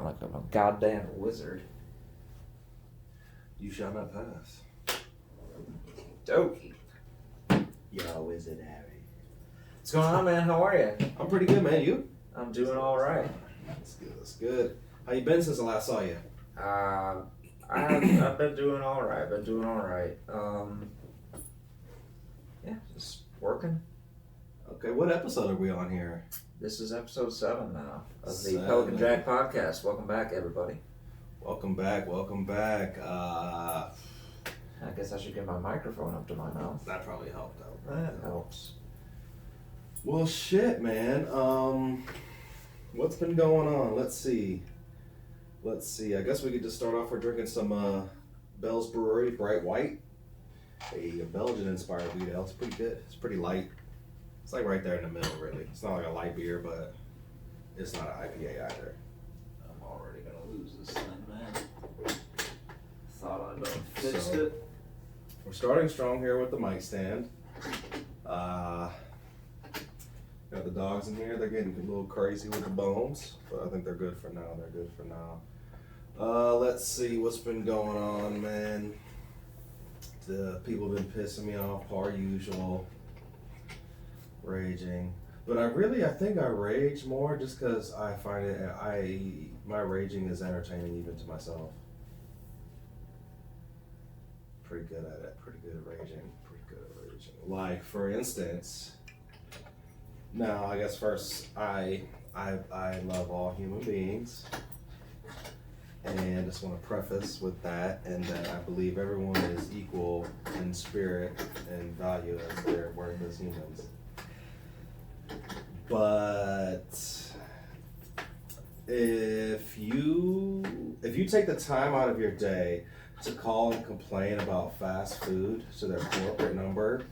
like I'm a goddamn wizard. You shall not pass. Dokey. Yo, wizard Harry. What's going on, man? How are you? I'm pretty good, man. You? I'm doing all right. That's good. That's good. How you been since I last saw you? I've been doing all right. Yeah, just working. Okay, what episode are we on here? This is episode 7 now of the 7. Pelican Jack podcast. Welcome back, everybody. Welcome back. Welcome back. I guess I should get my microphone up to my mouth. That probably helped out. That helps. Well, shit, man. What's been going on? Let's see. I guess we could just start off. We're drinking some Bell's Brewery Bright White, a Belgian-inspired wheat ale. It's pretty good. It's pretty light. It's like right there in the middle, really. It's not like a light beer, but it's not an IPA either. I'm already gonna lose this thing, man. Thought I'd fixed it. We're starting strong here with the mic stand. Got the dogs in here. They're getting a little crazy with the bones, but I think they're good for now. Let's see what's been going on, man. The people have been pissing me off, per usual. Raging. But I think I rage more just because I find my raging is entertaining even to myself. Pretty good at it. Pretty good at raging. Like, for instance, now I guess first I love all human beings, and I just want to preface with that, and that I believe everyone is equal in spirit and value as their worth as humans. But if you take the time out of your day to call and complain about fast food to their corporate number,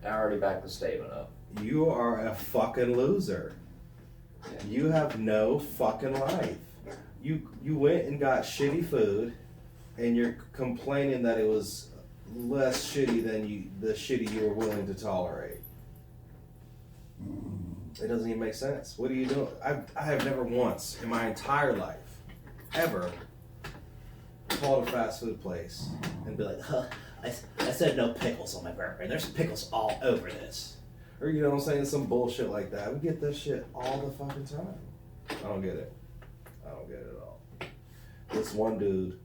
I already backed the statement up. you are a fucking loser. Yeah. You have no fucking life. You went and got shitty food, and you're complaining that it was less shitty than the shitty you were willing to tolerate. It doesn't even make sense. What are you doing? I have never once in my entire life ever called a fast food place and be like, I said no pickles on my burger, and there's pickles all over this. Or, you know what I'm saying? Some bullshit like that. We get this shit all the fucking time. I don't get it at all. This one dude,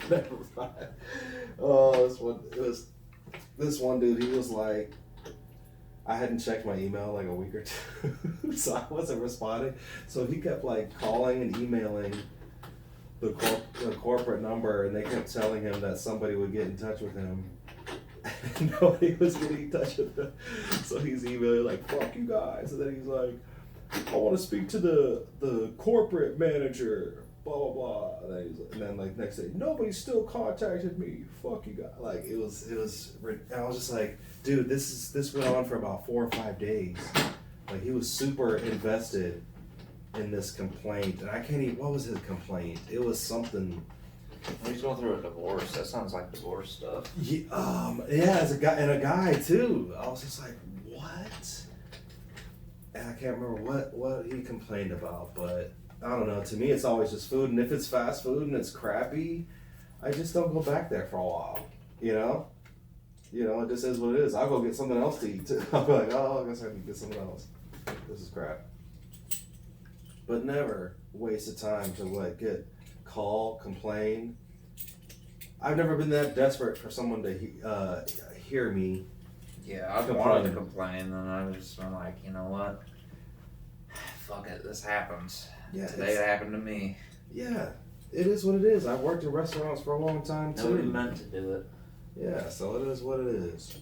never mind. Oh, this one dude, he was like, I hadn't checked my email like a week or two, so I wasn't responding. So he kept like calling and emailing the corporate number, and they kept telling him that somebody would get in touch with him. And nobody was getting in touch with him. So he's emailing like, fuck you guys. And then he's like, I want to speak to the corporate manager, blah, blah, blah. And then like next day, nobody still contacted me. Fuck you guys. Like it was, and I was just like, dude, this went on for about 4 or 5 days. Like he was super invested in this complaint, and I can't even. What was his complaint? It was something. He's going through a divorce. That sounds like divorce stuff. Yeah, as a guy too. I was just like, what? And I can't remember what he complained about, but I don't know. To me, it's always just food, and if it's fast food and it's crappy, I just don't go back there for a while. You know, it just is what it is. I'll go get something else to eat too. I'll be like, oh, I guess I can get something else. This is crap. But never waste the time to like complain. I've never been that desperate for someone to hear me. Yeah, I've wanted to complain, and I'm like, you know what? Fuck it, this happens. Yeah, Today it happened to me. Yeah, it is what it is. I've worked in restaurants for a long time too. Nobody meant to do it. Yeah, so it is what it is.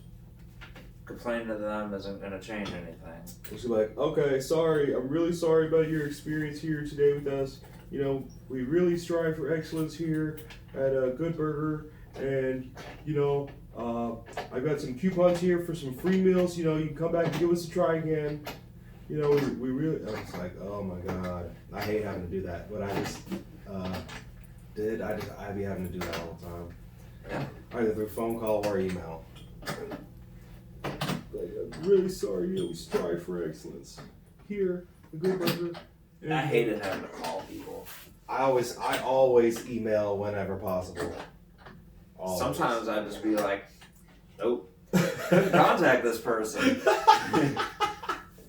Complaining to them isn't going to change anything. She's like, okay, sorry, I'm really sorry about your experience here today with us. You know, we really strive for excellence here at Good Burger, and you know, I got some coupons here for some free meals. You know, you can come back and give us a try again. You know, we really. I was like, oh my god, I hate having to do that, but I just I'd be having to do that all the time. Yeah. Either through phone call or email. Like, I'm really sorry, you know, we strive for excellence. Here, the Good Burger, I hated having to call people. I always email whenever possible. Always. Sometimes I'd just be like, nope, couldn't contact this person.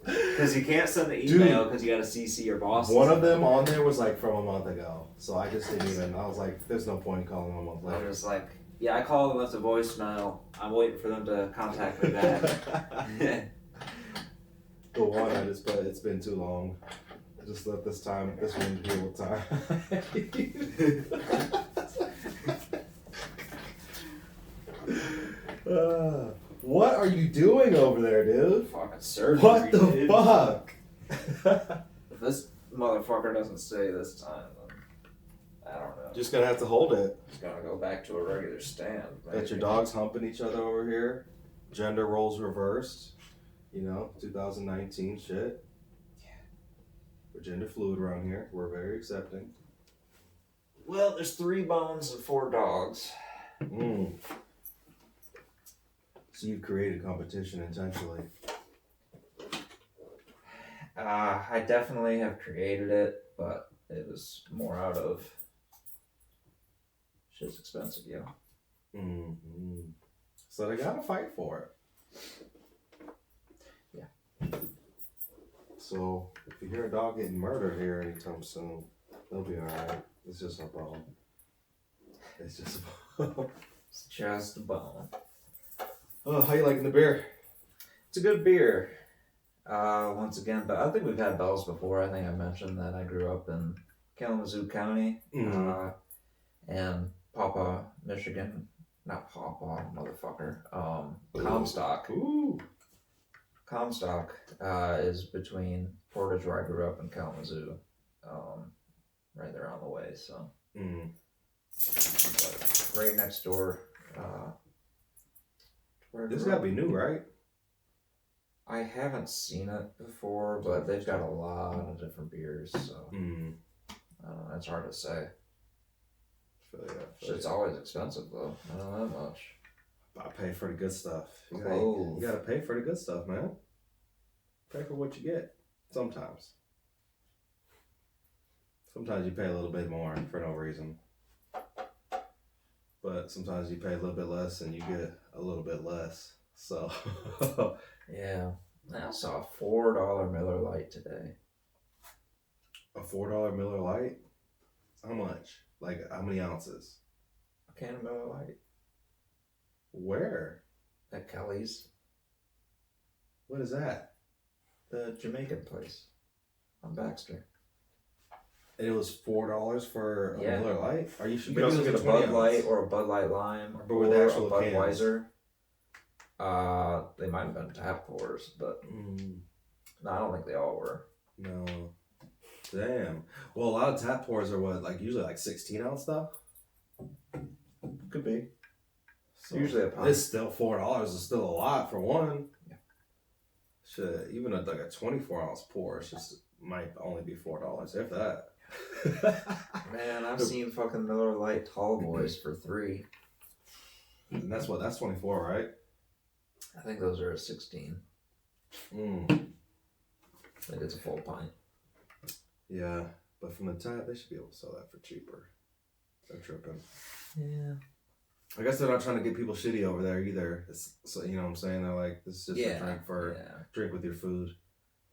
Because you can't send the email because you got to CC your boss. One of them on there was like from a month ago. So I just didn't even, I was like, there's no point in calling them a month later. I was like, yeah, I called and left a voicemail. I'm waiting for them to contact me back. The one I just put, it's been too long. Just let this one heal with time. What are you doing over there, dude? Fucking surgery. What the dude. fuck? If this motherfucker doesn't stay this time, then I don't know. Just gonna have to hold it. Just gonna go back to a regular stand. Got your dogs humping each other over here. Gender roles reversed. 2019 shit. Yeah. We're gender fluid around here. We're very accepting. Well, there's 3 bones and 4 dogs. So you've created competition intentionally. I definitely have created it, but it was more out of shit's expensive, yo. Mm-hmm. So they gotta fight for it. Yeah. So if you hear a dog getting murdered here anytime soon, they'll be alright. It's just a bone. It's just a bone. It's just a bone. Oh, how you liking the beer? It's a good beer. Once again, but I think we've had Bell's before. I think I mentioned that I grew up in Kalamazoo County, and Papa, Michigan. Not Papa, motherfucker. Comstock. Ooh. Comstock is between Portage, where I grew up, and Kalamazoo, right there on the way. So, but right next door. This gotta be new, right? I haven't seen it before, but they've got a lot of different beers, so I don't know, it's hard to say. Shit's always expensive though. I don't know that much. I pay for the good stuff. You gotta pay for the good stuff, man. Pay for what you get. Sometimes. Sometimes you pay a little bit more for no reason. But sometimes you pay a little bit less and you get a little bit less. So yeah. I saw a $4 Miller Lite today. A $4 Miller Lite? How much? Like how many ounces? A can of Miller Lite. Where? At Kelly's. What is that? The Jamaican place on Baxter. And it was $4 for a Miller Lite? Are you sure? You can also get a Bud Light or a Bud Light Lime or with the actual a Budweiser. They might have been tap pours, but no, I don't think they all were. No. Damn. Well, a lot of tap pours are usually 16-ounce stuff? Could be. So usually a pint. It's still $4 is still a lot for one. Yeah. Shit, even a 24-ounce pour, might only be $4, if that. Man, I've seen fucking Miller Lite tall boys for $3. And that's 24, right? I think those are a 16. I think it's a full pint. Yeah, but from the tap, they should be able to sell that for cheaper. They're tripping. Yeah. I guess they're not trying to get people shitty over there either. So you know what I'm saying? They're like, this is just a drink drink with your food.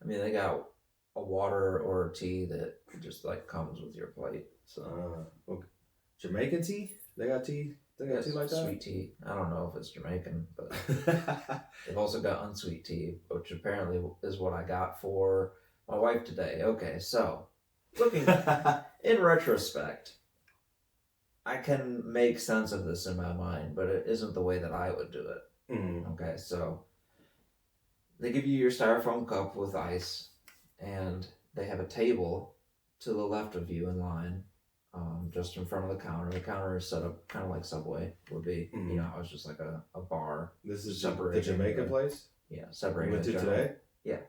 I mean, they got a water or a tea that just comes with your plate. So okay. Jamaican tea? They got tea? They got tea like that? Sweet tea. I don't know if it's Jamaican, but they've also got unsweet tea, which apparently is what I got for my wife today. Okay, so looking in retrospect, I can make sense of this in my mind, but it isn't the way that I would do it. Okay, so they give you your styrofoam cup with ice, and they have a table to the left of you in line, just in front of the counter. The counter is set up kind of like Subway would be. It's just like a bar. This is the Jamaican place? Yeah, separated. You went to today? Yeah.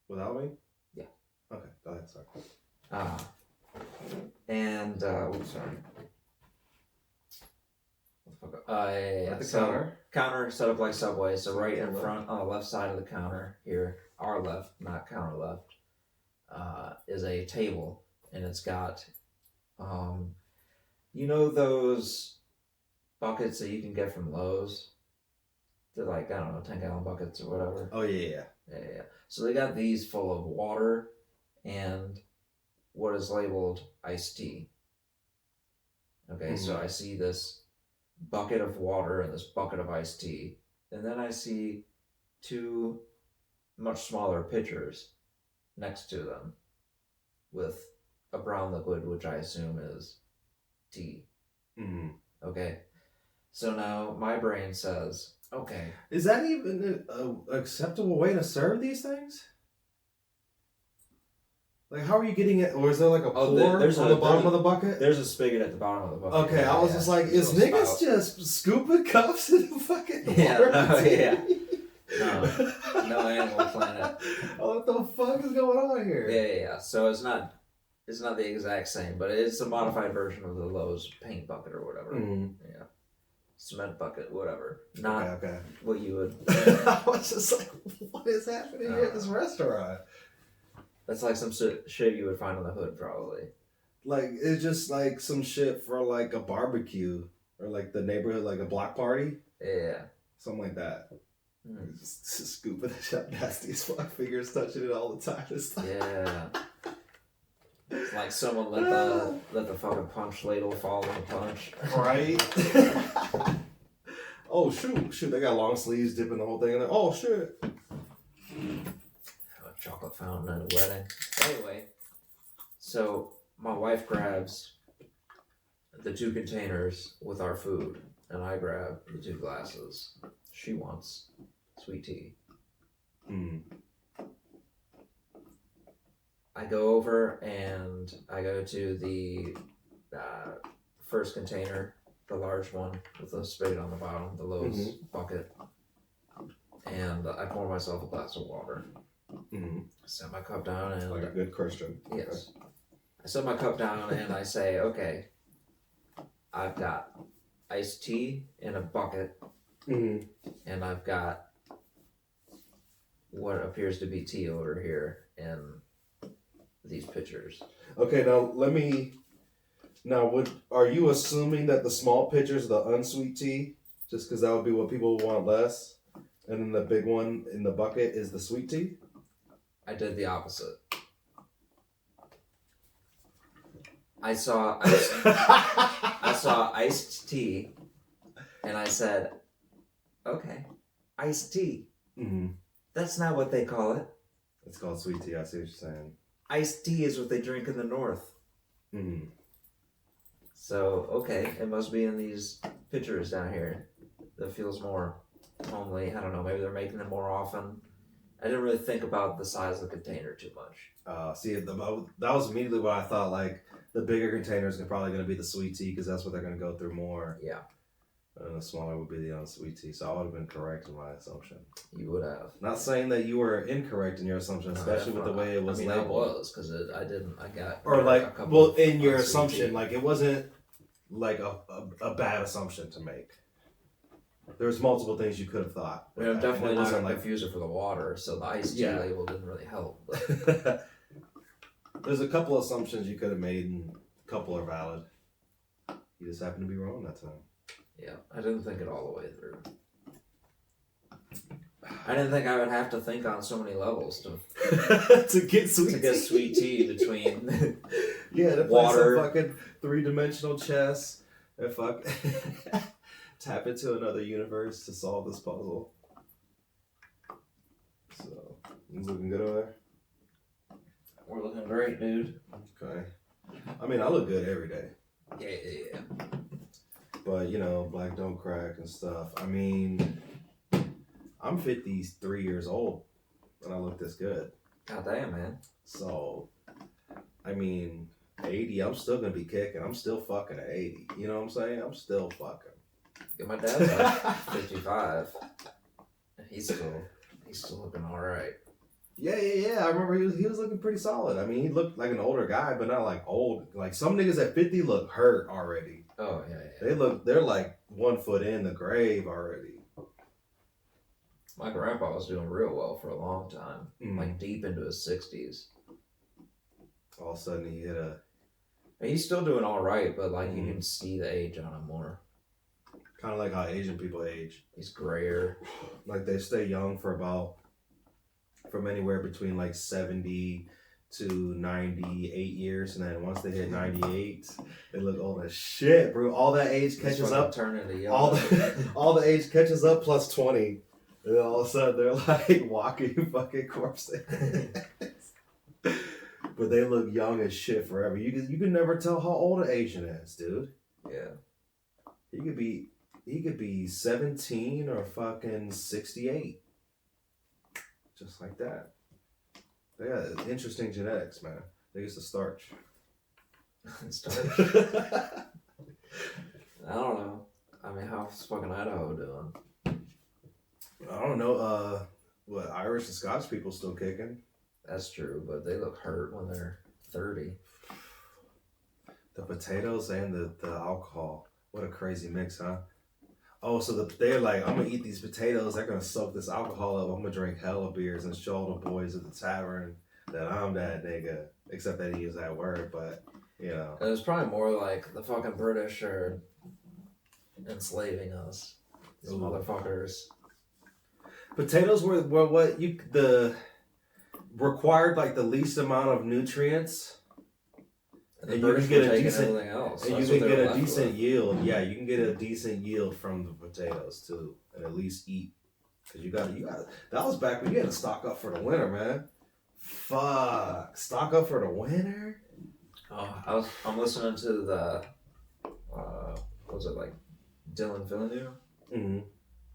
Without me? Yeah. Okay, go ahead, sorry. And, sorry. At the counter? Counter set up like Subway, so right in front on the left side of the counter here, our left, not counter left, is a table, and it's got, um, those buckets that you can get from Lowe's. They're like, I don't know, 10-gallon buckets or whatever. Oh yeah. Yeah. So they got these full of water and what is labeled iced tea. Okay, so I see this bucket of water and this bucket of iced tea, and then I see two much smaller pitchers next to them with a brown liquid, which I assume is tea. Okay, so now my brain says, okay, is that even an acceptable way to serve these things? Like, how are you getting it? Or is there like a pour on the bottom of the bucket? There's a spigot at the bottom of the bucket. Okay, I was just like, is niggas just scooping cups in the fucking water? Yeah, no Animal Planet. What the fuck is going on here? Yeah. So it's not the exact same, but it's a modified version of the Lowe's paint bucket or whatever. Yeah, cement bucket, whatever. Not what you would. I was just like, what is happening here at this restaurant? That's like some shit you would find on the hood, probably. Like, it's just like some shit for like a barbecue or like the neighborhood, like a block party. Yeah. Something like that. Just scooping the shit nasty as fuck. Fingers touching it all the time. Yeah. It's like someone let the fucking punch ladle fall in the punch. Right? Oh, shoot. They got long sleeves dipping the whole thing in there. Oh, shit. Chocolate fountain at a wedding. Anyway, so my wife grabs the 2 containers with our food, and I grab the 2 glasses. She wants sweet tea. I go over and I go to the first container, the large one with the spigot on the bottom, the Lowe's bucket, and I pour myself a glass of water. Set my cup down and like a good Christian. Yes. I set my cup down and I say, okay, I've got iced tea in a bucket, and I've got what appears to be tea over here in these pitchers. Okay, are you assuming that the small pitchers are the unsweet tea, just because that would be what people want less, and then the big one in the bucket is the sweet tea? I did the opposite. I saw iced tea, and I said, okay, iced tea. That's not what they call it. It's called sweet tea. I see what you're saying. Iced tea is what they drink in the North. So, okay, it must be in these pitchers down here. That feels more homely. I don't know, maybe they're making them more often. I didn't really think about the size of the container too much. See, that was immediately what I thought. Like, the bigger containers are probably going to be the sweet tea because that's what they're going to go through more. Yeah. And the smaller would be the unsweet tea. So I would have been correct in my assumption. You would have. Not saying that you were incorrect in your assumption, especially with the way it was labeled. I was, because I got... Or like, well, in your assumption, like, it wasn't like a bad assumption to make. There's multiple things you could have thought. I mean, I'm definitely not going to confuse it for the water, so the iced tea label didn't really help. But. There's a couple assumptions you could have made, and a couple are valid. You just happened to be wrong that time. Yeah, I didn't think it all the way through. I didn't think I would have to think on so many levels to get sweet tea between to water, play some fucking 3-dimensional chess, and tap into another universe to solve this puzzle. So, it's looking good over there? We're looking great, dude. Okay. I mean, I look good every day. Yeah. But, black don't crack and stuff. I mean, I'm 53 years old and I look this good. God damn, man. So, I mean, 80, I'm still going to be kicking. I'm still fucking at 80. You know what I'm saying? I'm still fucking. Yeah, my dad's like 55. He's still looking all right. Yeah. I remember he was looking pretty solid. I mean, he looked like an older guy, but not like old. Like some niggas at 50 look hurt already. Oh yeah. They're like 1 foot in the grave already. My grandpa was doing real well for a long time, like deep into his 60s. all of a sudden he hit a He's still doing all right, but like you can see the age on him more. kind of like how Asian people age. He's grayer. Like they stay young from anywhere between like 70 to 98 years, and then once they hit 98, they look old as shit, bro. All that age catches up. Turn into young. All the age catches up plus 20. And then all of a sudden they're like walking fucking corpses. But they look young as shit forever. You can never tell how old an Asian is, dude. Yeah. He could be 17 or fucking 68. Just like that. They got interesting genetics, man. They used to starch. Starch. I don't know. I mean, how's fucking Idaho doing? I don't know. What, Irish and Scotch people still kicking? That's true, but they look hurt when they're 30. The potatoes and the alcohol. What a crazy mix, huh? Oh, so they're like, I'm going to eat these potatoes. They're going to soak this alcohol up. I'm going to drink hella beers and show all the boys at the tavern that I'm that nigga. Except that he used that word, but, you know. It was probably more like the fucking British are enslaving us. These motherfuckers. Potatoes were what required like the least amount of nutrients. And you can get a decent everything else. And you can get a decent yield. Yeah, you can get a decent yield from the potatoes too, and at least eat. Cause you got. That was back when you had to stock up for the winter, man. Fuck, stock up for the winter. Oh, I'm listening to the, what was it like, Dylan Villeneuve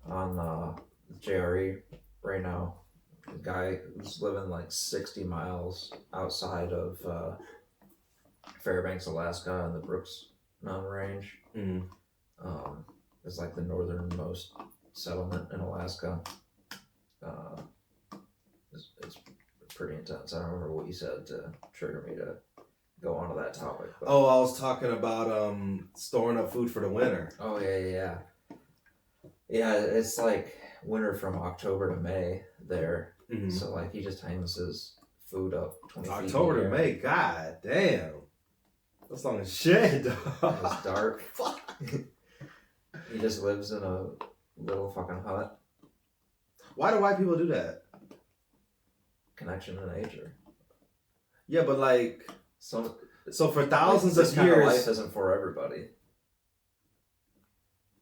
on JRE right now. The guy who's living like 60 miles outside of Fairbanks, Alaska, in the Brooks Mountain Range. It's like the northernmost settlement in Alaska. It's pretty intense. I don't remember what you said to trigger me to go on to that topic. But... Oh, I was talking about storing up food for the winter. Oh, yeah. Yeah, it's like winter from October to May there. So, like, he just hangs his food up 20 feet October to May, god damn. That's long as shit, dog. It's dark. Fuck. He just lives in a little fucking hut. Why do white people do that? Connection to nature. Yeah, but like... So for thousands of years... Kind of life isn't for everybody.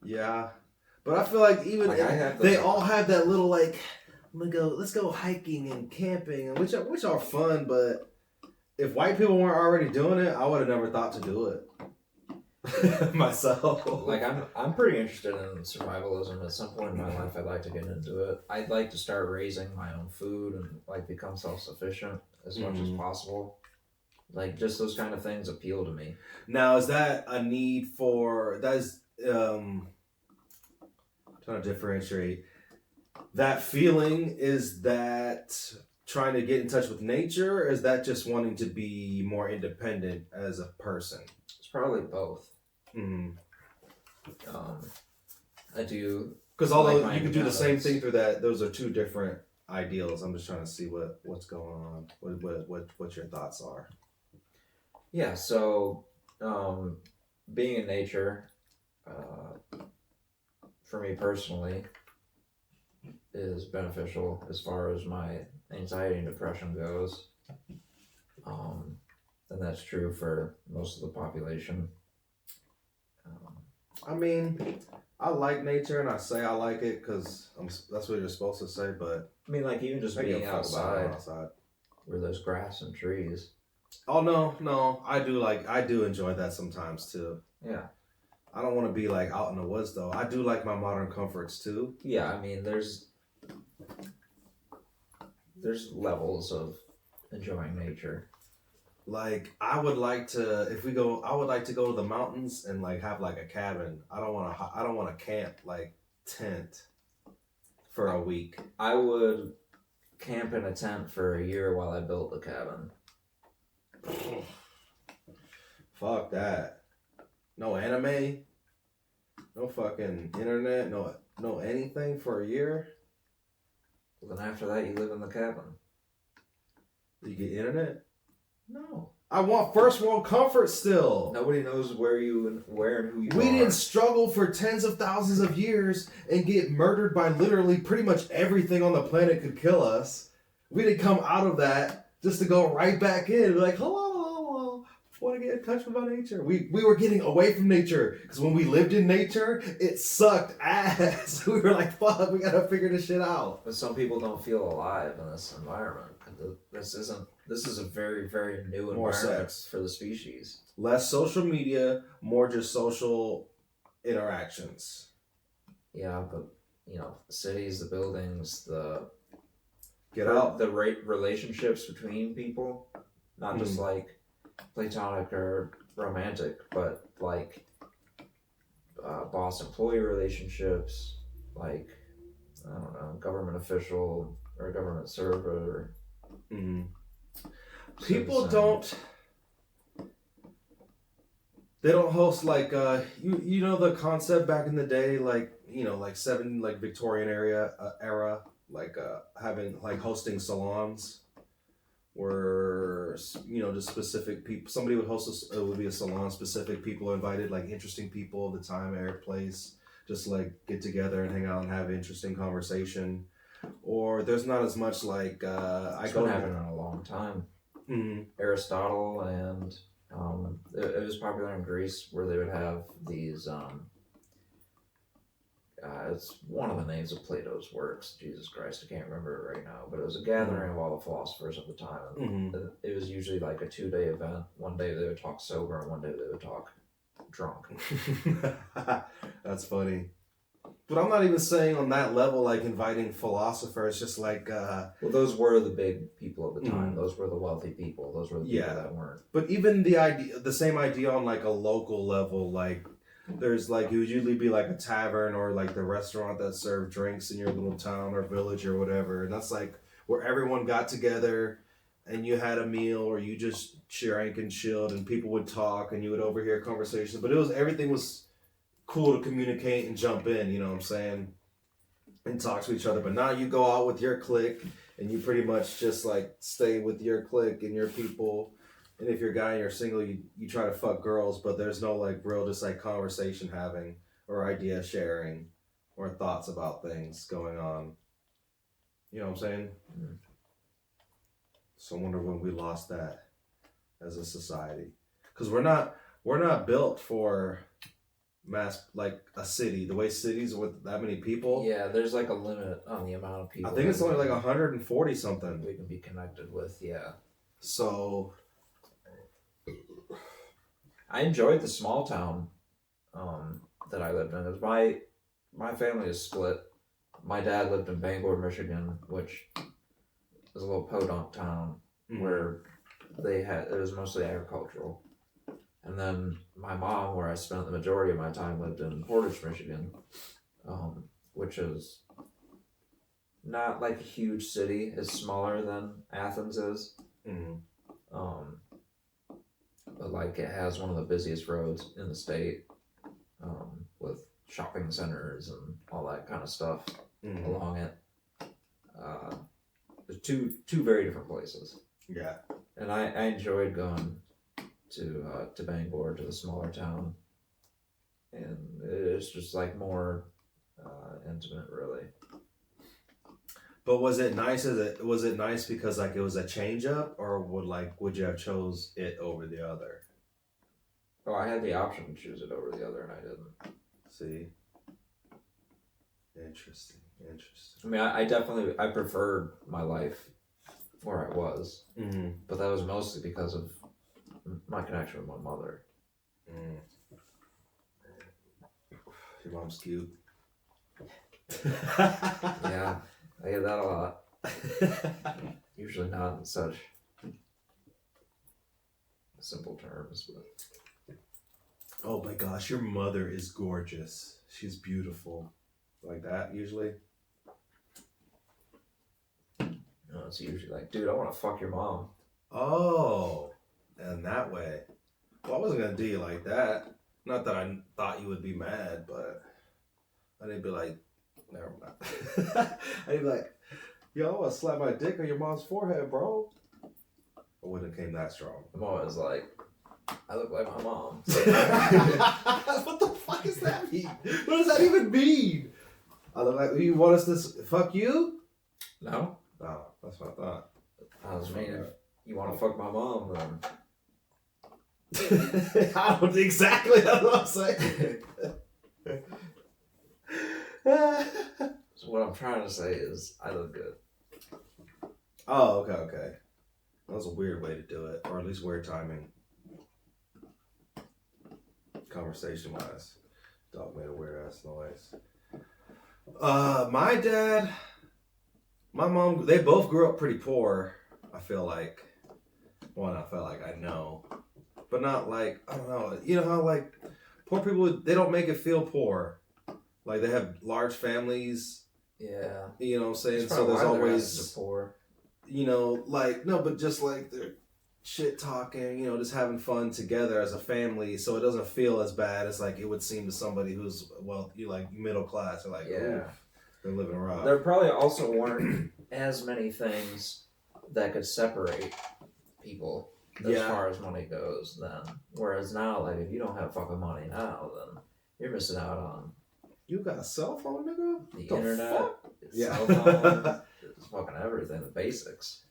Yeah. But I feel like even... Like they all have that little like... let's go hiking and camping, and which are fun, but if white people weren't already doing it, I would have never thought to do it myself. Like I'm pretty interested in survivalism. At some point in my life, I'd like to get into it. I'd like to start raising my own food and like become self-sufficient as much as possible. Like just those kind of things appeal to me. Now, is that a need for? I'm trying to differentiate. That feeling, is that trying to get in touch with nature, or is that just wanting to be more independent as a person? It's probably both. I do, because although you could do the same thing through that, those are two different ideals. I'm just trying to see what's going on, what your thoughts are. Yeah, so being in nature, for me personally, is beneficial as far as my anxiety and depression goes. And that's true for most of the population. I mean, I like nature, and I say I like it because that's what you're supposed to say, but... I mean, like, even just being outside where there's grass and trees. Oh, no, I do enjoy that sometimes, too. Yeah. I don't want to be, like, out in the woods, though. I do like my modern comforts, too. Yeah, I mean, there's levels of enjoying nature. Like, I would like to go to the mountains and like have like a cabin. I don't want to camp like tent for a week. I would camp in a tent for a year while I built the cabin. Fuck that. No anime. No fucking internet. No anything for a year. Well, then after that, you live in the cabin. You get internet? No. I want first world comfort still. Nobody knows where and who you are. We didn't struggle for tens of thousands of years and get murdered by literally pretty much everything on the planet could kill us. We didn't come out of that just to go right back in. Like, hello, want to get in touch with my nature. We were getting away from nature because when we lived in nature, it sucked ass. We were like, fuck, we gotta figure this shit out. But some people don't feel alive in this environment. This is a very, very new More environment sex. for the species. Less social media, more just social interactions. Yeah, but the cities, the buildings, the relationships between people, not just like platonic or romantic, but like boss employee relationships, like I don't know, government official or government server. People don't. They don't host like you know the concept back in the day, like like Victorian era, like having like hosting salons where just specific people. Somebody would host it would be a salon, specific people invited, like interesting people of the time, era, place, just like get together and hang out and have interesting conversation. Or there's not as much like It's been happening in a long time. Aristotle and it was popular in Greece where they would have these. It's one of the names of Plato's works. Jesus Christ, I can't remember it right now. But it was a gathering of all the philosophers of the time. It was usually like a 2-day event. One day they would talk sober, and one day they would talk drunk. That's funny. But I'm not even saying on that level, like inviting philosophers, just like... Well, those were the big people of the time. Those were the wealthy people. Those were the people that weren't. But even the same idea on like a local level, like there's like, it would usually be like a tavern or like the restaurant that served drinks in your little town or village or whatever. And that's like where everyone got together and you had a meal or you just drank and chilled and people would talk and you would overhear conversations. But everything was cool to communicate and jump in, you know what I'm saying, and talk to each other. But now you go out with your clique and you pretty much just like stay with your clique and your people. And if you're a guy and you're single, you try to fuck girls, but there's no like real just like conversation having or idea sharing or thoughts about things going on. You know what I'm saying? So I wonder when we lost that as a society, because we're not built for mass, like a city, the way cities with that many people. Yeah, there's like a limit on the amount of people. I think it's only like 140 something we can be connected with. Yeah. So I enjoyed the small town that I lived in. It was my family is split. My dad lived in Bangor, Michigan, which is a little podunk town where it was mostly agricultural. And then my mom, where I spent the majority of my time, lived in Portage, Michigan, which is not like a huge city. It's smaller than Athens is. But like it has one of the busiest roads in the state, with shopping centers and all that kind of stuff along it. There's two very different places. Yeah. And I enjoyed going to Bangor, to the smaller town, and it's just like more intimate, really. But was it nice? Was it nice because like it was a change up, or would you have chose it over the other? Oh, I had the option to choose it over the other, and I didn't. See, interesting. I mean, I preferred my life where I was, but that was mostly because of my connection with my mother. Your mom's cute. Yeah, I get that a lot. Usually not in such simple terms, but. Oh my gosh, your mother is gorgeous. She's beautiful. Like that, usually? No, it's usually like, dude, I want to fuck your mom. Oh, and that way. Well, I wasn't going to do you like that. Not that I thought you would be mad, but I didn't be like, never mind. I didn't be like, yo, I want to slap my dick on your mom's forehead, bro. Or when it came that strong? I'm always like, I look like my mom. What the fuck does that mean? What does that even mean? I look like you want us to fuck you? No? No, that's what I thought. I was mean, if you want to fuck my mom, then... I don't exactly know what I'm saying. So what I'm trying to say is, I look good. Oh, okay. That was a weird way to do it, or at least weird timing. Conversation wise. Dog made a weird ass noise. My dad, my mom, they both grew up pretty poor, I feel like. Well, I feel like I know. But not like, I don't know. You know how like poor people, they don't make it feel poor. Like they have large families. Yeah. You know what I'm saying? That's So there's always poor. You know, like, no, but just like they're shit talking, you know, just having fun together as a family. So it doesn't feel as bad as like it would seem to somebody who's, well, you like middle class. Or like, yeah, they're living around. There probably also weren't as many things that could separate people as far as money goes then. Whereas now, like, if you don't have fucking money now, then you're missing out on... You got a cell phone, nigga? The internet, cell phone, it's fucking everything, the basics.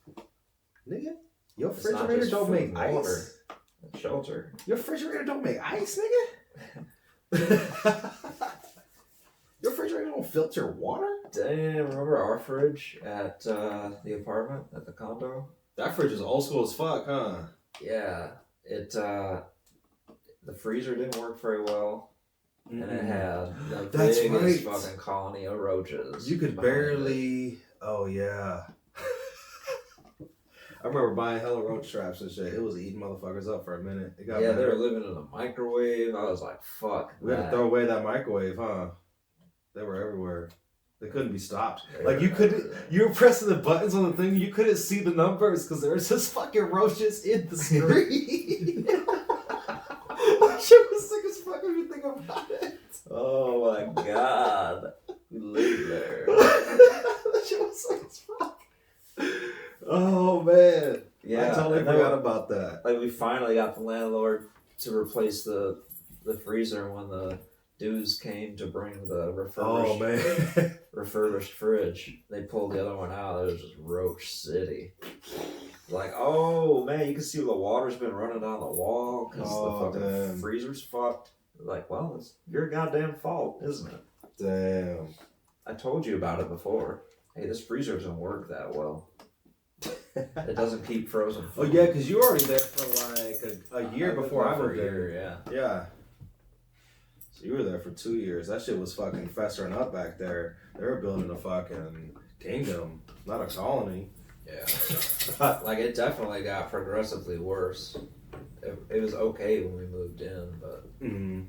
Nigga, your It's not refrigerator just don't food, make water, ice? and shelter. Your refrigerator don't make ice, nigga? Your refrigerator don't filter water? Damn, remember our fridge at the apartment, at the condo? That fridge is old school as fuck, huh? Yeah, the freezer didn't work very well. And it had the biggest fucking colony of roaches. You could barely... Oh, yeah. I remember buying hella roach traps and shit. It was eating motherfuckers up for a minute. It got they better. were living in a microwave. I was like, fuck. We had to throw away that microwave, huh? They were everywhere. They couldn't be stopped. You were pressing the buttons on the thing, you couldn't see the numbers because there was just fucking roaches in the screen. That shit was sick as fuck if you think about it. Oh my god. We lived there. That shit was sick as fuck. Oh man. Yeah. I totally forgot about that. Like, we finally got the landlord to replace the freezer when the dudes came to bring the refurbished fridge. They pulled the other one out. It was just Roach City. Like, oh man, you can see the water's been running down the wall because the fucking freezer's fucked. Like, well, it's your goddamn fault, isn't it? Damn. I told you about it before. Hey, this freezer doesn't work that well. It doesn't keep frozen food. Oh yeah, because you were already there for like a year before I moved there. Yeah. Yeah. So you were there for 2 years. That shit was fucking festering up back there. They were building a fucking kingdom, not a colony. Yeah. Like, it definitely got progressively worse. It was okay when we moved in, but... Mm-hmm.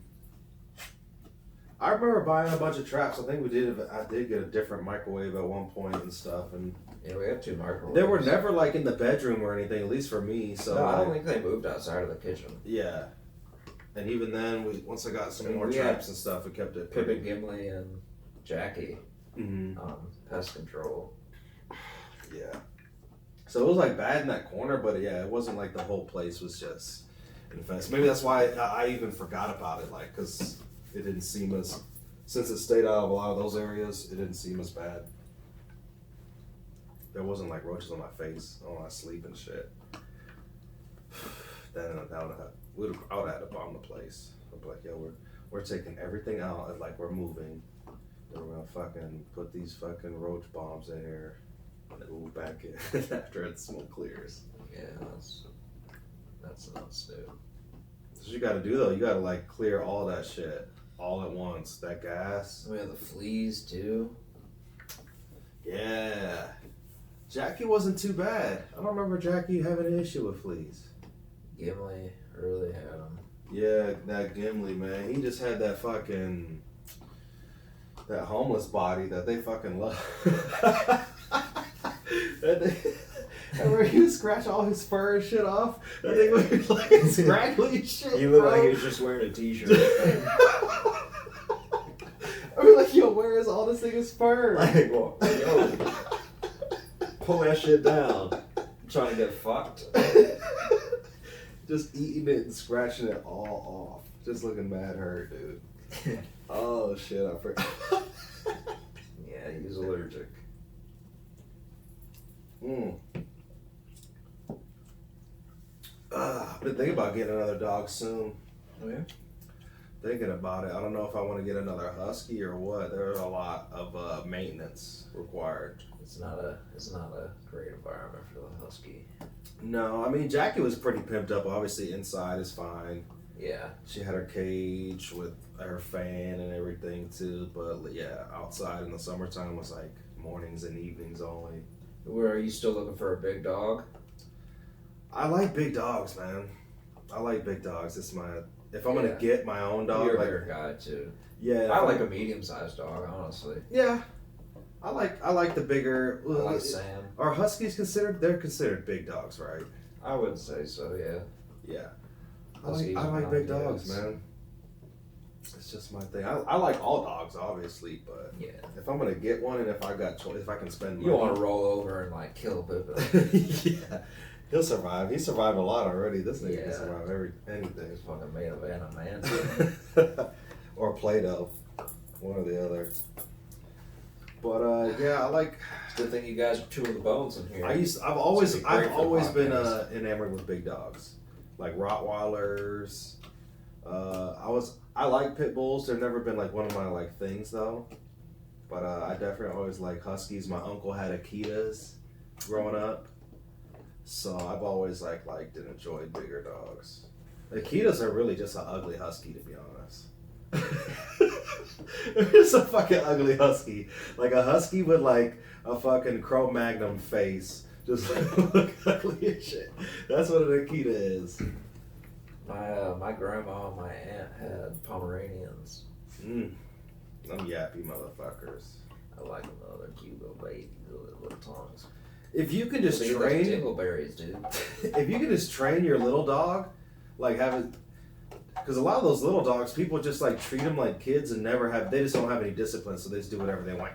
I remember buying a bunch of traps. I think I did get a different microwave at one point and stuff. And yeah, we had 2 microwaves. They were never like in the bedroom or anything, at least for me. So no, I don't think they moved outside of the kitchen. Yeah. And even then, once I got some more traps and stuff, we kept it. Pip, Gimli, and Jackie pest control. Yeah. So it was like bad in that corner, but yeah, it wasn't like the whole place was just infested. Maybe that's why I even forgot about it, like, because it didn't seem as, since it stayed out of a lot of those areas, it didn't seem as bad. There wasn't like roaches on my face when I sleep and shit. Then I would have had to bomb the place. I'd be like, yo, we're taking everything out and like we're moving. And we're gonna fucking put these fucking roach bombs in here. And then move back in after the smoke clears. Yeah, that's nuts, dude. That's what you gotta do though. You gotta like clear all that shit all at once. That gas. We have the fleas too. Yeah. Jackie wasn't too bad. I don't remember Jackie having an issue with fleas. Gimli really had them. Yeah, that Gimli, man. He just had that fucking... that homeless body that they fucking love. Remember he would scratch all his fur and shit off? That thing was like scraggly shit. He looked like he was just wearing a t-shirt. I mean, like, yo, where is all this thing is fur? Like, well, yo, pull that shit down. Trying to get fucked. Just eating it and scratching it all off. Just looking mad hurt, dude. Oh shit, I forgot. Yeah, he's allergic. I've been thinking about getting another dog soon. Oh yeah? Thinking about it. I don't know if I want to get another husky or what. There's a lot of maintenance required. It's not a great environment for the husky. No, I mean Jackie was pretty pimped up. Obviously, inside is fine. Yeah. She had her cage with her fan and everything too. But yeah, outside in the summertime was like mornings and evenings only. Where are you still looking for a big dog? I like big dogs, man. I like big dogs. It's my if I'm gonna get my own dog. You're a like, bigger guy too. Yeah, I like a medium-sized dog, honestly. Yeah, I like the bigger. I like Sam. Are huskies considered? They're considered big dogs, right? I would say so. Yeah. Yeah. Huskies I like big dogs, yes. man. It's just my thing. I like all dogs, obviously, but Yeah. if I'm gonna get one, and if I got if I can spend money, You don't want to roll over and like kill Pelican. yeah, he'll survive. He survived a lot already. This nigga can Yeah. survive anything. He's fucking made of adamant. Or Play-Doh, one or the other. But yeah, I like. Good thing you guys are chewing the bones in here. I've always It's gonna be great for the been podcast. enamored with big dogs, like Rottweilers. I like pit bulls. They've never been like one of my like things though. But I definitely always like huskies. My uncle had Akitas growing up, so I've always liked and enjoyed bigger dogs. Akitas are really just an ugly husky, to be honest. It's a fucking ugly husky, like a husky with like a fucking Cro-Magnon face, just look ugly as shit. That's what an Akita is. My grandma and my aunt had Pomeranians. Them yappy motherfuckers. I like them though. They're cute little babies, little tongues. If you could just They look train, like dingleberries, dude. if you could just train your little dog, like have it, because a lot of those little dogs, people just like treat them like kids and they just don't have any discipline, so they just do whatever they want.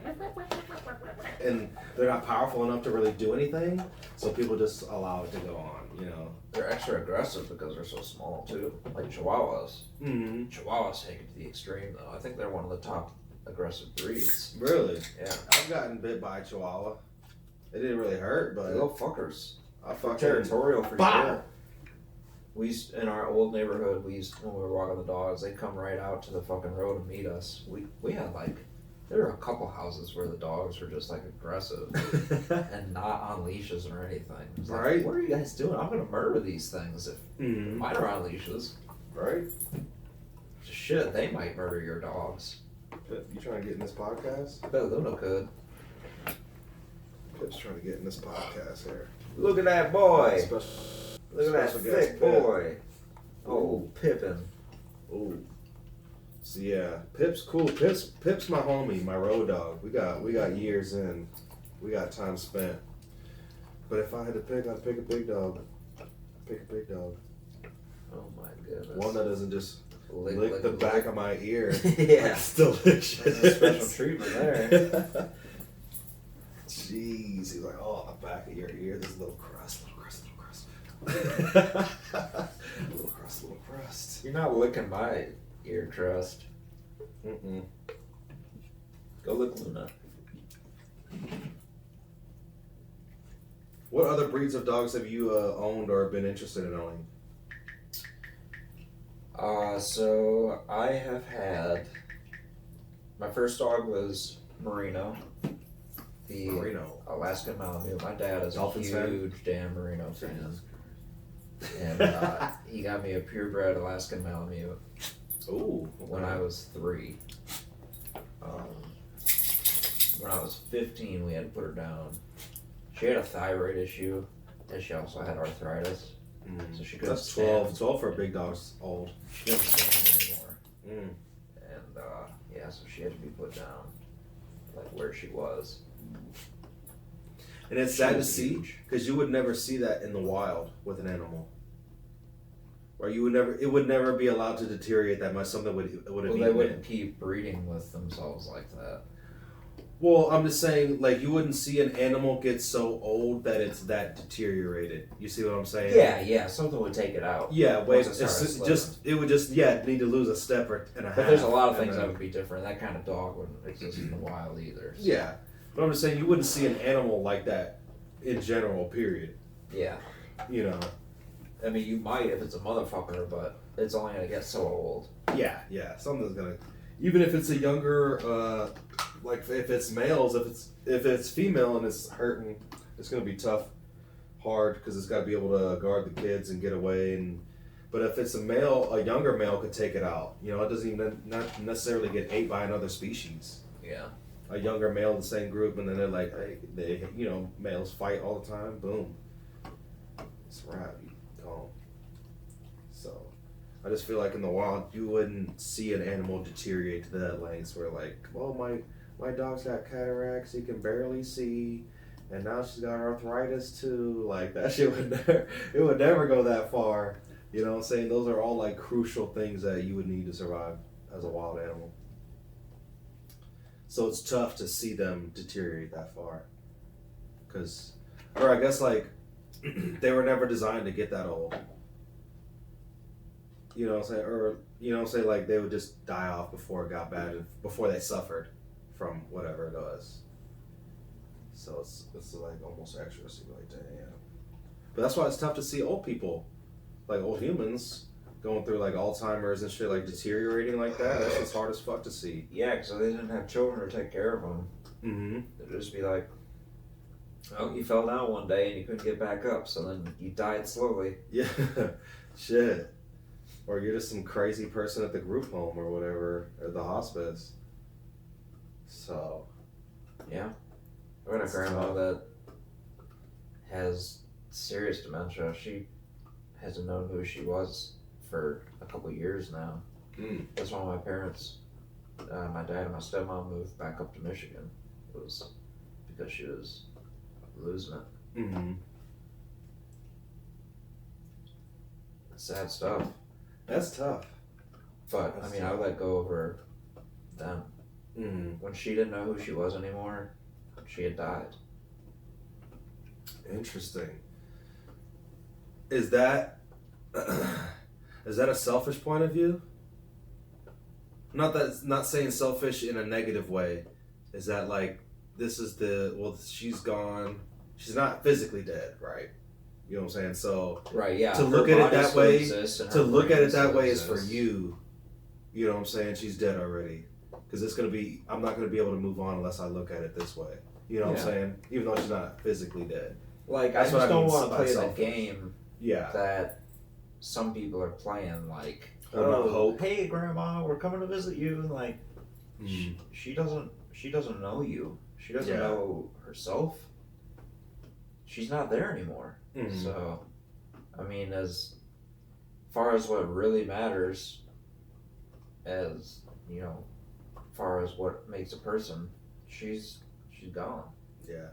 And they're not powerful enough to really do anything, so people just allow it to go on, you know. They're extra aggressive because they're so small too. Like Chihuahuas. Mm-hmm. Chihuahuas take it to the extreme though. I think they're one of the top aggressive breeds. Really? Yeah. I've gotten bit by a Chihuahua. It didn't really hurt, but Little fuckers. I fucking Territorial for Bow! sure. We used, in our old neighborhood, when we were walking the dogs, they'd come right out to the fucking road and meet us. We had there were a couple houses where the dogs were just aggressive and not on leashes or anything. It was Right. What are you guys doing? I'm gonna murder these things if Mm-hmm. mine are on leashes. Right? Shit, they might murder your dogs. Pip, you trying to get in this podcast? I bet Luna could. Pip's trying to get in this podcast here. Look at that boy. Special, Look at that special guest thick Pip. boy. Oh, Pippin. Ooh. So yeah, Pip's cool. Pip's my homie, my road dog. We got years in. We got time spent. But if I had to pick, I'd pick a big dog. Pick a big dog. Oh my goodness. One that doesn't just lick the back of my ear. Yeah. That's delicious. That's a special treatment there. Jeez, he's like, oh, the back of your ear, this little crust. little crust. You're not licking my ear crust. Mm-mm. Go lick Luna. What other breeds of dogs have you owned or been interested in owning? So I have had. My first dog was Merino. The Merino. Alaskan Malamute. My dad is Dolphins a fan? huge damn Merino fan. And he got me a purebred Alaskan Malamute Ooh. when I was 3. When I was 15, we had to put her down. She had a thyroid issue, and she also had arthritis. So she couldn't That's 12. stand. 12 for a big dog's old. She couldn't stand anymore. Mm. And yeah, so she had to be put down, where she was. And it's She sad to was see huge. because you would never see that in the wild with an animal. Or it would never be allowed to deteriorate that much. Something would have Well, they wouldn't keep breeding with themselves like that. Well, I'm just saying, like, you wouldn't see an animal get so old that it's that deteriorated. You see what I'm saying? Yeah, something would take it out. Yeah, wait, Once it started it's slipping. just it would just need to lose a step or and a half. But there's a lot of and things then- that would be different. That kind of dog wouldn't exist in the wild either. So. Yeah, but I'm just saying you wouldn't see an animal like that in general. Period. Yeah. You know. I mean, you might if it's a motherfucker, but it's only gonna get so old. Yeah. Something's gonna. Even if it's a younger, like if it's males, if it's female and it's hurting, it's gonna be tough, hard because it's got to be able to guard the kids and get away. But if it's a male, a younger male could take it out. You know, it doesn't even not necessarily get ate by another species. Yeah. A younger male in the same group, and then they're like, hey, males fight all the time. Boom, it's a wrap. Gone. So. I just feel like in the wild you wouldn't see an animal deteriorate to that length where like, oh my dog's got cataracts, he can barely see, and now she's got arthritis too. Like that shit would never go that far. You know what I'm saying? Those are all like crucial things that you would need to survive as a wild animal. So it's tough to see them deteriorate that far. Or I guess like they were never designed to get that old. You know what I'm saying? Or, you know what I'm saying? Like, they would just die off before it got bad, before they suffered from whatever it was. So it's like almost extra. So you're like, damn. But that's why it's tough to see old people, like old humans, going through like Alzheimer's and shit, like deteriorating like that. That's just hard as fuck to see. Yeah, because they didn't have children to take care of them. Mm-hmm. It'd just be like, oh, you fell down one day and you couldn't get back up, so then you died slowly. Yeah. Shit. Or you're just some crazy person at the group home or whatever, at the hospice. So. Yeah. I got a grandma that has serious dementia. She hasn't known who she was for a couple of years now. Mm. That's why my parents, my dad and my stepmom moved back up to Michigan. It was because she was losing it. Mm-hmm. Sad stuff. That's tough. But, That's I mean, tough. I let go of her then. Mm. When she didn't know who she was anymore, she had died. Interesting. Is that a selfish point of view? Not saying selfish in a negative way. Is that like she's gone. She's not physically dead, right? You know what I'm saying? So Right, yeah. to her look at it body that still way, exists and to her look at brain it that still way is for exists. you. You know what I'm saying? She's dead already. Because I'm not gonna be able to move on unless I look at it this way. You know what I'm Yeah. saying? Even though she's not physically dead. Like, That's I what just I don't mean want to by play the selfish. game Yeah. that some people are playing, like, About hope. hey, Grandma, we're coming to visit you, and like, Mm. she doesn't know you. She doesn't Yeah. know herself. She's not there anymore. Mhm. So, I mean, as far as what really matters, as you know, far as what makes a person, she's gone. Yeah.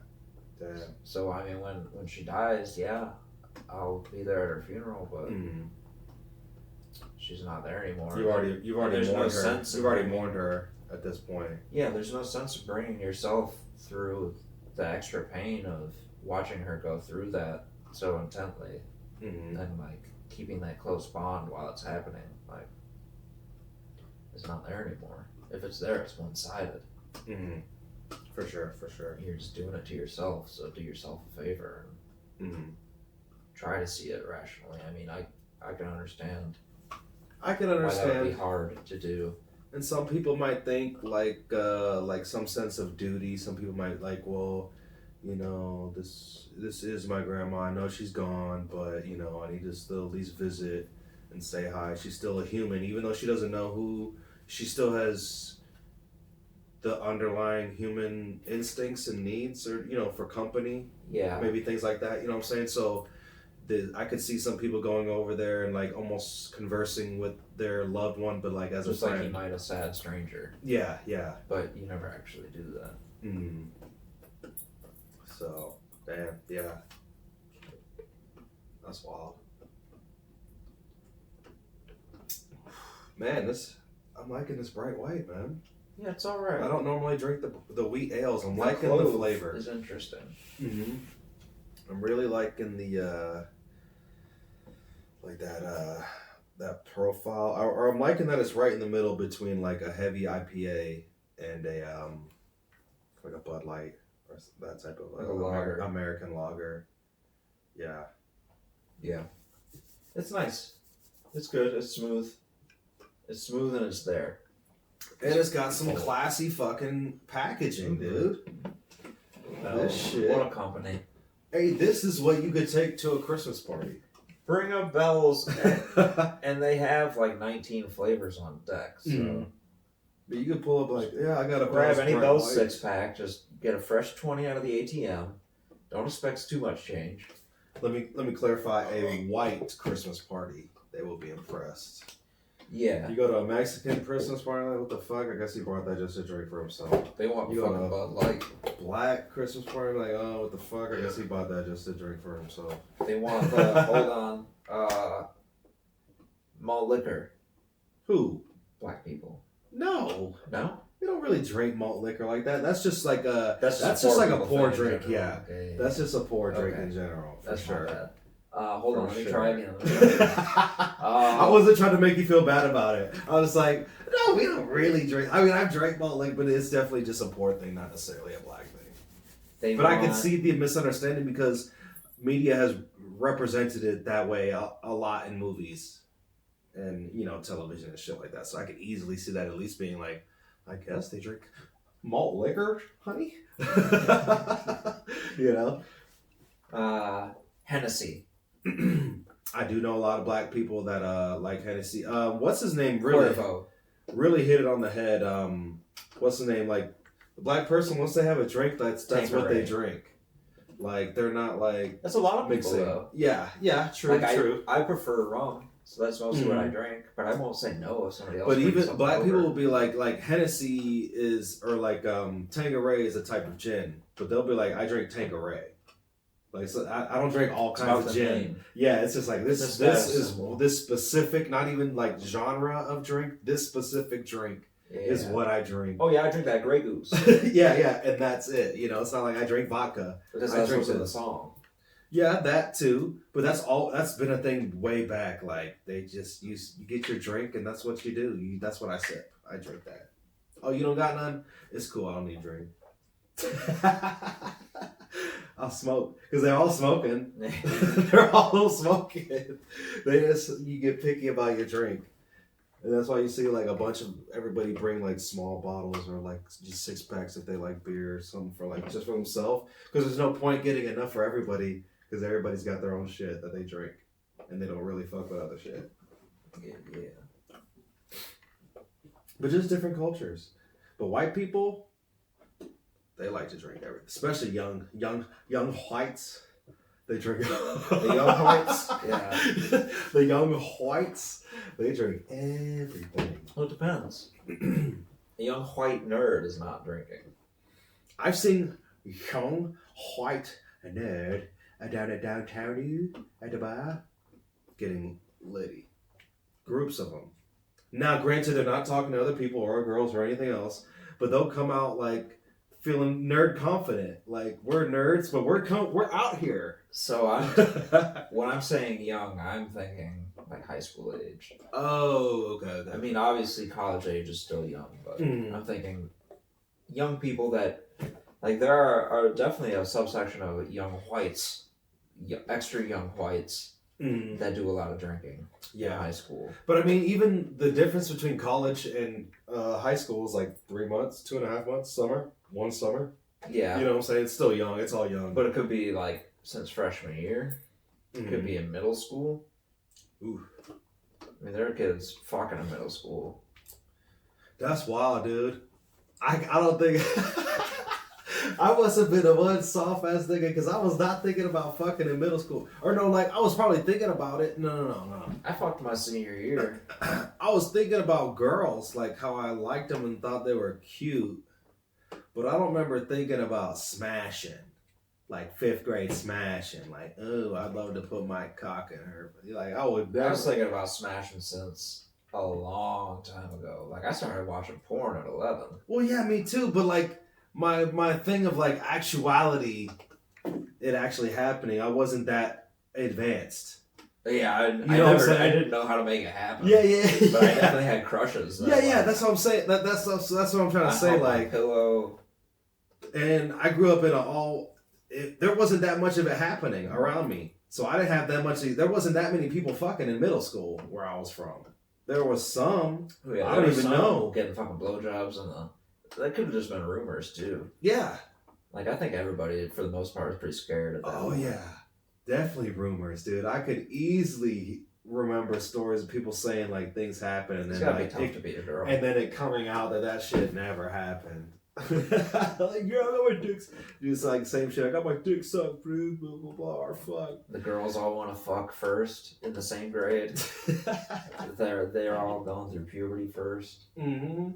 Damn. So I mean, when she dies, yeah, I'll be there at her funeral, but Mm. she's not there anymore. You've already there's no mourned her. sense You've in already bringing- mourned her at this point. Yeah, there's no sense of bringing yourself through the extra pain of watching her go through that so intently Mm-hmm. and like keeping that close bond while it's happening. Like, it's not there anymore. If it's there, it's one-sided. Mm-hmm. For sure. You're just doing it to yourself, so do yourself a favor and Mm-hmm. try to see it rationally. I mean, I can understand I can why that would understand. be hard to do. And some people might think like some sense of duty. Some people might like, well, you know, this is my grandma. I know she's gone, but you know, I need to still at least visit and say hi. She's still a human, even though she doesn't know who. She still has the underlying human instincts and needs, or you know, for company, Yeah. maybe things like that. You know what I'm saying? So. I could see some people going over there and like almost conversing with their loved one, but like as Just a like friend. you might a sad stranger, Yeah. but you never actually do that. Mm. So, damn, yeah. That's wild. Man, I'm liking this bright white, man. Yeah, it's all right. I don't normally drink the wheat ales. I'm liking the clove flavor. Is interesting. Mm-hmm. I'm really liking the like that profile, or I'm liking that it's right in the middle between like a heavy IPA and a like a Bud Light or that type of Like a lager. American lager. Yeah. Yeah. It's nice. It's good. It's smooth. It's smooth and it's there. And it's got some classy fucking packaging, dude. This shit. What a company. Hey, this is what you could take to a Christmas party. Bring up bells. And they have like 19 flavors on deck. So But you could pull up like, yeah, I got a grab any Bell's White. 6-pack. Just get a fresh 20 out of the ATM. Don't expect too much change. Let me clarify, a white Christmas party. They will be impressed. Yeah. You go to a Mexican Christmas party, like, what the fuck? I guess he brought that just to drink for himself. They want You fucking go to Bud Light. Black Christmas party, like, oh, what the fuck? I guess he bought that just to drink for himself. They want the, hold on, malt liquor. Who? Black people. No. No? We don't really drink malt liquor like that. That's just like a That's just like a people poor thing in drink, general. yeah. Okay. That's just a poor drink Okay. in general. For That's sure. not bad. Hold on, For let me sure. try again. I wasn't trying to make you feel bad about it. I was like, no, we don't really drink. I mean, I've drank malt liquor, but it's definitely just a poor thing, not necessarily a black thing. But I can see the misunderstanding because media has represented it that way a lot in movies and, you know, television and shit like that. So I could easily see that at least being like, I guess they drink malt liquor, honey. You know? Hennessy. I do know a lot of black people that like Hennessy. What's his name? Really, Cuervo. really hit it on the head. What's the name? Like the black person, once they have a drink, that's what they Tanqueray. drink. Like they're not like That's a lot of people, mixing. though. Yeah, true, Like, true. I prefer rum, so that's mostly what I drink. But I won't say no if somebody else. But brings even something black over. people will be like Hennessy is, or like Tanqueray is a type of gin, but they'll be like, I drink Tanqueray. Like, so I don't drink all It's kinds about of the gin. name. Yeah, it's just like this It's a this status is symbol. this specific, not even like genre of drink. This specific drink is what I drink. Oh yeah, I drink that Grey Goose yeah, and that's it. You know, it's not like I drink vodka. because I that's drink what's in this. the song. Yeah, that too. But that's been a thing way back. Like they just you get your drink and that's what you do. That's what I sip. I drink that. Oh, you don't got none? It's cool. I don't need drink. I'll smoke because they're all smoking. They're all smoking. You get picky about your drink, and that's why you see like a bunch of everybody bring like small bottles or like just 6-packs if they like beer or something for like just for themselves. Because there's no point getting enough for everybody because everybody's got their own shit that they drink, and they don't really fuck with other shit. Yeah. But just different cultures. But white people, they like to drink everything, especially young whites. They drink The young whites. Yeah. The young whites, they drink everything. Well, it depends. A young white nerd is not drinking. I've seen young white nerd down at downtown at the bar getting litty. Groups of them. Now, granted, they're not talking to other people or girls or anything else, but they'll come out like feeling nerd confident. Like, we're nerds, but we're out here. So when I'm saying young, I'm thinking like high school age. Oh, okay. I mean, obviously college age is still young, but I'm thinking young people that, like, there are definitely a subsection of young whites, extra young whites that do a lot of drinking in high school. But I mean, even the difference between college and high school is like 3 months, 2.5 months, one summer. Yeah. You know what I'm saying? It's still young. It's all young. But it could be like since freshman year. It could be in middle school. Ooh. I mean, there are kids fucking in middle school. That's wild, dude. I don't think... I must have been a one soft ass nigga because I was not thinking about fucking in middle school. Or no, like I was probably thinking about it. No. I fucked my senior year. I was thinking about girls, like how I liked them and thought they were cute. But I don't remember thinking about smashing. Like 5th grade smashing. Like, oh, I'd love to put my cock in her. Like, I would never. I was thinking about smashing since a long time ago. Like, I started watching porn at 11. Well, yeah, me too. But like my thing of like actuality, it actually happening. I wasn't that advanced. Yeah, I know what I'm saying? I didn't know how to make it happen. Yeah, yeah. But I definitely had crushes. Yeah, yeah. That's what I'm saying. That's what I'm trying to say. Like, pillow. And I grew up in there wasn't that much of it happening around me. So I didn't have that much. There wasn't that many people fucking in middle school where I was from. There was some. Yeah, I don't even know. Getting fucking blowjobs that could have just been rumors too. Yeah. Like, I think everybody, for the most part, was pretty scared of that. Oh, yeah. Definitely rumors, dude. I could easily remember stories of people saying, like, things happen. And it's then, gotta be tough to be a girl. And then it coming out that shit never happened. Like, girl, I got my dick. Just like, same shit. I got my dick sucked, bro. Blah, blah, blah. Or fuck. The girls all want to fuck first in the same grade. They're all going through puberty first. Mm-hmm.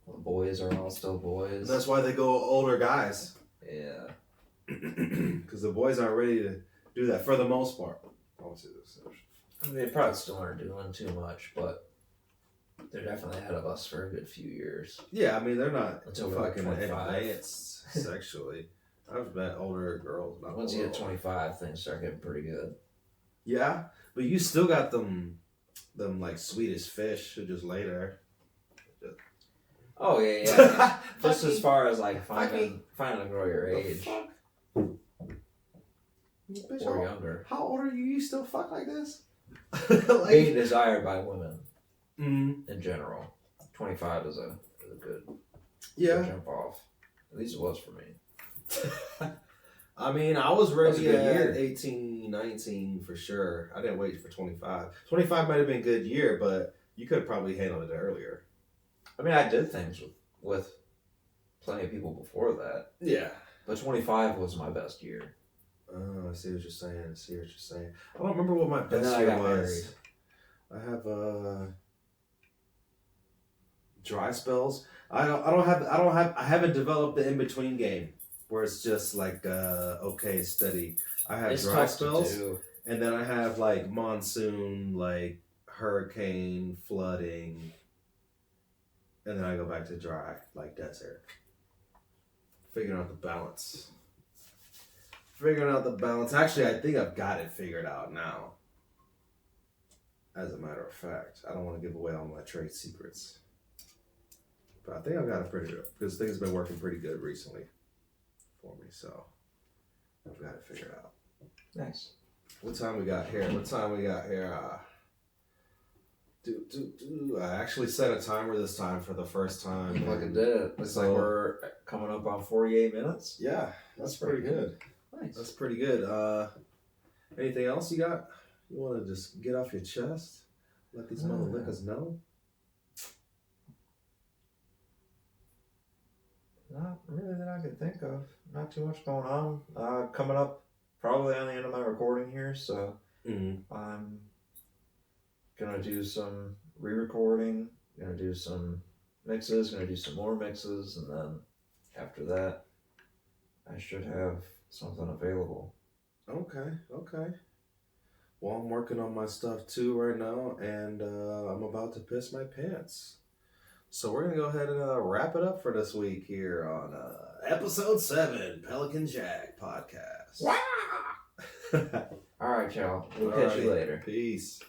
The boys are all still boys. That's why they go older guys. Yeah. Because the boys aren't ready to do that for the most part. I mean, they probably still aren't doing too much, but they're definitely ahead of us for a good few years. Yeah, I mean, they're not until fucking 25. advanced sexually. I've met older girls. Once you get 25, things start getting pretty good. Yeah, but you still got them like Swedish fish who just lay there. Oh yeah. Just as far as like finding a girl your age Bitch, or younger. How old are you? You still fuck like this? Like, being desired by women in general. 25 is a good jump off. At least it was for me. I mean, I was ready at at 18, 19 for sure. I didn't wait for 25. 25 might have been a good year, but you could have probably handled it earlier. I mean, I did things with plenty of people before that. Yeah. But 25 was my best year. Oh, I see what you're saying. I don't remember what my best year was. I have dry spells. I haven't developed the in between game where it's just like okay, steady. I have dry spells, and then I have like monsoon, like hurricane, flooding, and then I go back to dry, like desert. Figuring out the balance. Actually, I think I've got it figured out now. As a matter of fact, I don't want to give away all my trade secrets. But I think I've got it pretty good because things have been working pretty good recently for me. So I've got it figured out. Nice. What time we got here? I actually set a timer this time for the first time. You fucking did it. Looks like we're coming up on 48 minutes. Yeah, that's pretty good. Nice. That's pretty good. Anything else you got? You want to just get off your chest? Let these motherfuckers know? Not really that I can think of. Not too much going on. Coming up probably on the end of my recording here, so I'm gonna do some re-recording, gonna do some mixes, gonna do some more mixes, and then after that I should have something available. Okay. Well, I'm working on my stuff too right now, and I'm about to piss my pants. So we're going to go ahead and wrap it up for this week here on episode 7, Pelican Jack Podcast. All right, y'all. We'll catch you later. Peace.